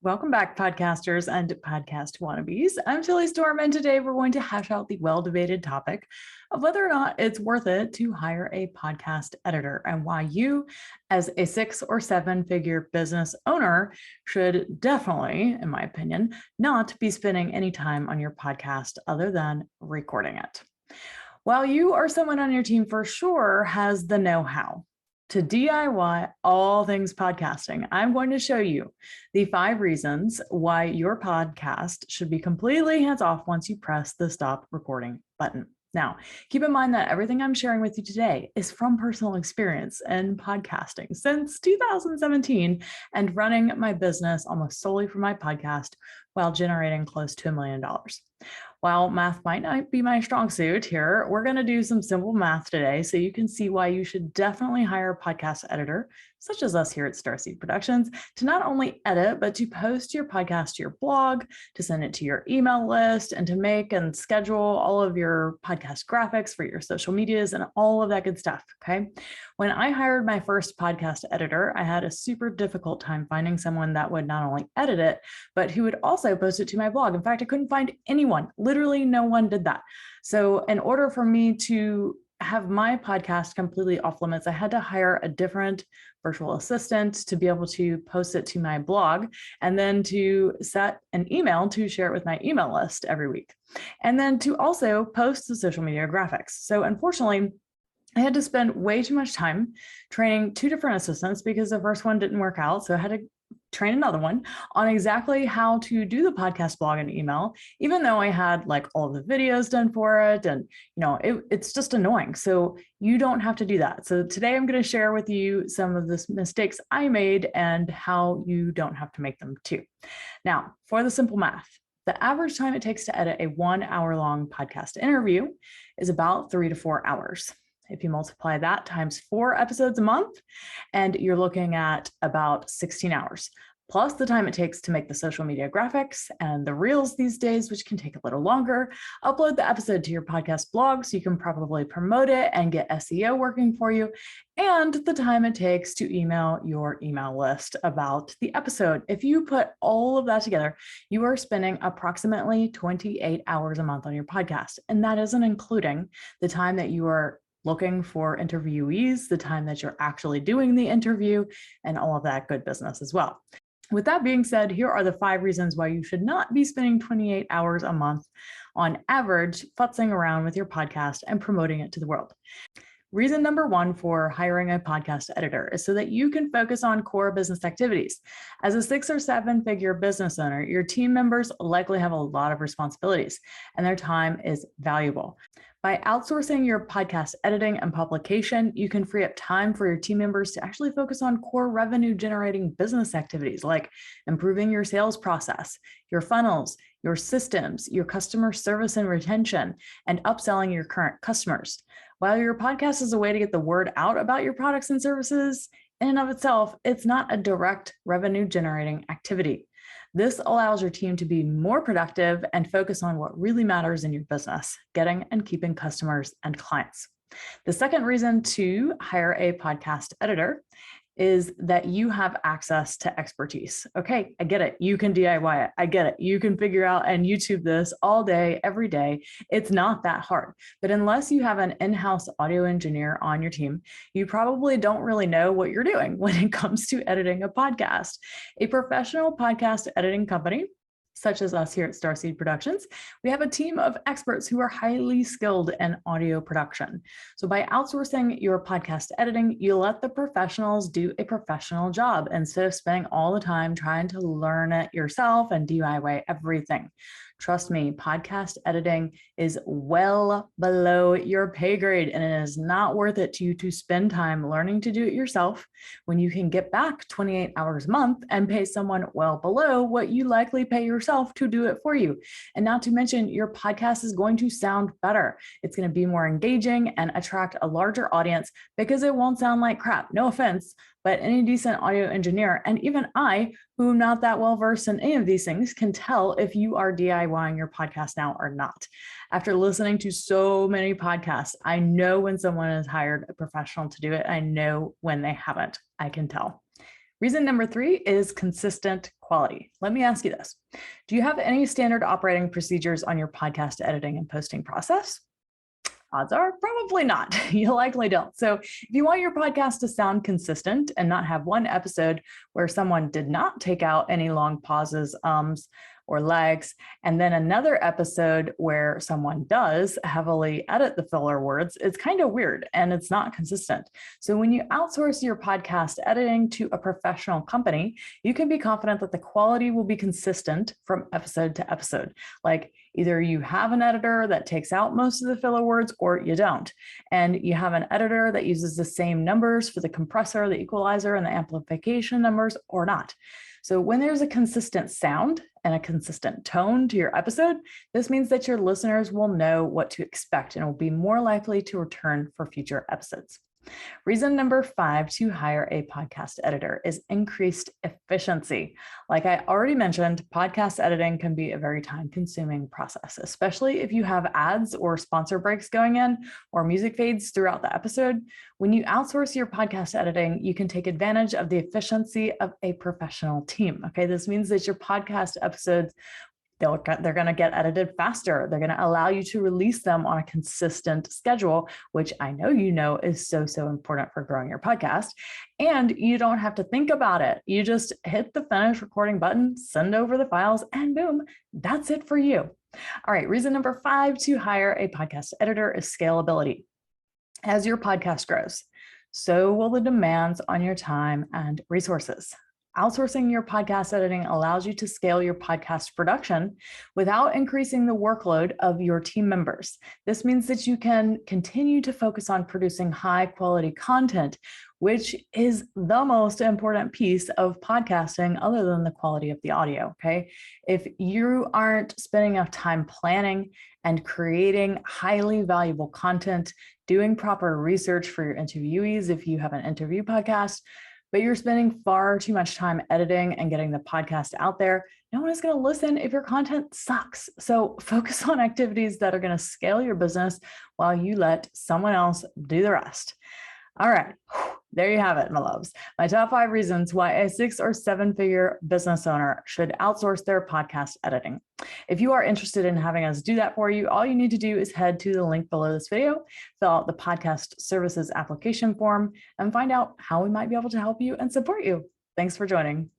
Welcome back, podcasters and podcast wannabes. I'm Tilly Storm, and today we're going to hash out the well-debated topic of whether or not it's worth it to hire a podcast editor and why you, as a 6 or 7-figure business owner, should definitely, in my opinion, not be spending any time on your podcast other than recording it. While you or someone on your team for sure has the know-how to DIY all things podcasting, I'm going to show you the 5 reasons why your podcast should be completely hands-off once you press the stop recording button. Now, keep in mind that everything I'm sharing with you today is from personal experience in podcasting since 2017 and running my business almost solely from my podcast while generating close to $1 million. While math might not be my strong suit here, we're going to do some simple math today so you can see why you should definitely hire a podcast editor, such as us here at Starseed Productions, to not only edit, but to post your podcast to your blog, to send it to your email list, and to make and schedule all of your podcast graphics for your social medias and all of that good stuff, okay? When I hired my first podcast editor, I had a super difficult time finding someone that would not only edit it, but who would also post it to my blog. In fact, I couldn't find anyone. Literally no one did that. So in order for me to have my podcast completely off limits, I had to hire a different virtual assistant to be able to post it to my blog and then to set an email to share it with my email list every week. And then to also post the social media graphics. So unfortunately, I had to spend way too much time training 2 different assistants because the first one didn't work out. So I had to train another one on exactly how to do the podcast blog and email, even though I had like all of the videos done for it. And, it's just annoying. So you don't have to do that. So today I'm going to share with you some of the mistakes I made and how you don't have to make them too. Now, for the simple math, the average time it takes to edit a 1-hour-long podcast interview is about 3 to 4 hours. If you multiply that times 4 episodes a month, and you're looking at about 16 hours, plus the time it takes to make the social media graphics and the reels these days, which can take a little longer, upload the episode to your podcast blog so you can probably promote it and get SEO working for you, and the time it takes to email your email list about the episode. If you put all of that together, you are spending approximately 28 hours a month on your podcast. And that isn't including the time that you are looking for interviewees, the time that you're actually doing the interview, and all of that good business as well. With that being said, here are the 5 reasons why you should not be spending 28 hours a month on average futzing around with your podcast and promoting it to the world. Reason number 1 for hiring a podcast editor is so that you can focus on core business activities. As a 6 or 7-figure business owner, your team members likely have a lot of responsibilities, and their time is valuable. By outsourcing your podcast editing and publication, you can free up time for your team members to actually focus on core revenue generating business activities like improving your sales process, your funnels, your systems, your customer service and retention, and upselling your current customers. While your podcast is a way to get the word out about your products and services, in and of itself, it's not a direct revenue generating activity. This allows your team to be more productive and focus on what really matters in your business, getting and keeping customers and clients. The second reason to hire a podcast editor is that you have access to expertise. Okay, I get it. You can DIY it. I get it. You can figure out and YouTube this all day, every day. It's not that hard. But unless you have an in-house audio engineer on your team, you probably don't really know what you're doing when it comes to editing a podcast. A professional podcast editing company, such as us here at Starseed Productions, we have a team of experts who are highly skilled in audio production. So by outsourcing your podcast editing, you let the professionals do a professional job instead of spending all the time trying to learn it yourself and DIY everything. Trust me, podcast editing is well below your pay grade, and it is not worth it to you to spend time learning to do it yourself when you can get back 28 hours a month and pay someone well below what you likely pay yourself to do it for you. And not to mention, your podcast is going to sound better. It's going to be more engaging and attract a larger audience because it won't sound like crap. No offense, but any decent audio engineer, and even I, who am not that well versed in any of these things, can tell if you are DIYing your podcast now or not. After listening to so many podcasts, I know when someone has hired a professional to do it. I know when they haven't. I can tell. Reason number 3 is consistent quality. Let me ask you this. Do you have any standard operating procedures on your podcast editing and posting process? Odds are probably not. You likely don't. So if you want your podcast to sound consistent and not have one episode where someone did not take out any long pauses, or lags, and then another episode where someone does heavily edit the filler words, it's kind of weird and it's not consistent. So when you outsource your podcast editing to a professional company, you can be confident that the quality will be consistent from episode to episode. Like either you have an editor that takes out most of the filler words or you don't. And you have an editor that uses the same numbers for the compressor, the equalizer, and the amplification numbers or not. So when there's a consistent sound and a consistent tone to your episode, this means that your listeners will know what to expect and will be more likely to return for future episodes. Reason number 5 to hire a podcast editor is increased efficiency. Like I already mentioned, podcast editing can be a very time-consuming process, especially if you have ads or sponsor breaks going in or music fades throughout the episode. When you outsource your podcast editing, you can take advantage of the efficiency of a professional team. Okay, this means that your podcast episodes they're going to get edited faster. They're going to allow you to release them on a consistent schedule, which I know you know is so important for growing your podcast. And you don't have to think about it. You just hit the finish recording button, send over the files, and boom, that's it for you. All right, reason number 5 to hire a podcast editor is scalability. As your podcast grows, so will the demands on your time and resources. Outsourcing your podcast editing allows you to scale your podcast production without increasing the workload of your team members. This means that you can continue to focus on producing high quality content, which is the most important piece of podcasting other than the quality of the audio, okay? If you aren't spending enough time planning and creating highly valuable content, doing proper research for your interviewees, if you have an interview podcast, but you're spending far too much time editing and getting the podcast out there, no one is going to listen if your content sucks. So focus on activities that are going to scale your business while you let someone else do the rest. All right, there you have it, my loves. My top 5 reasons why a 6 or 7-figure business owner should outsource their podcast editing. If you are interested in having us do that for you, all you need to do is head to the link below this video, fill out the podcast services application form, and find out how we might be able to help you and support you. Thanks for joining.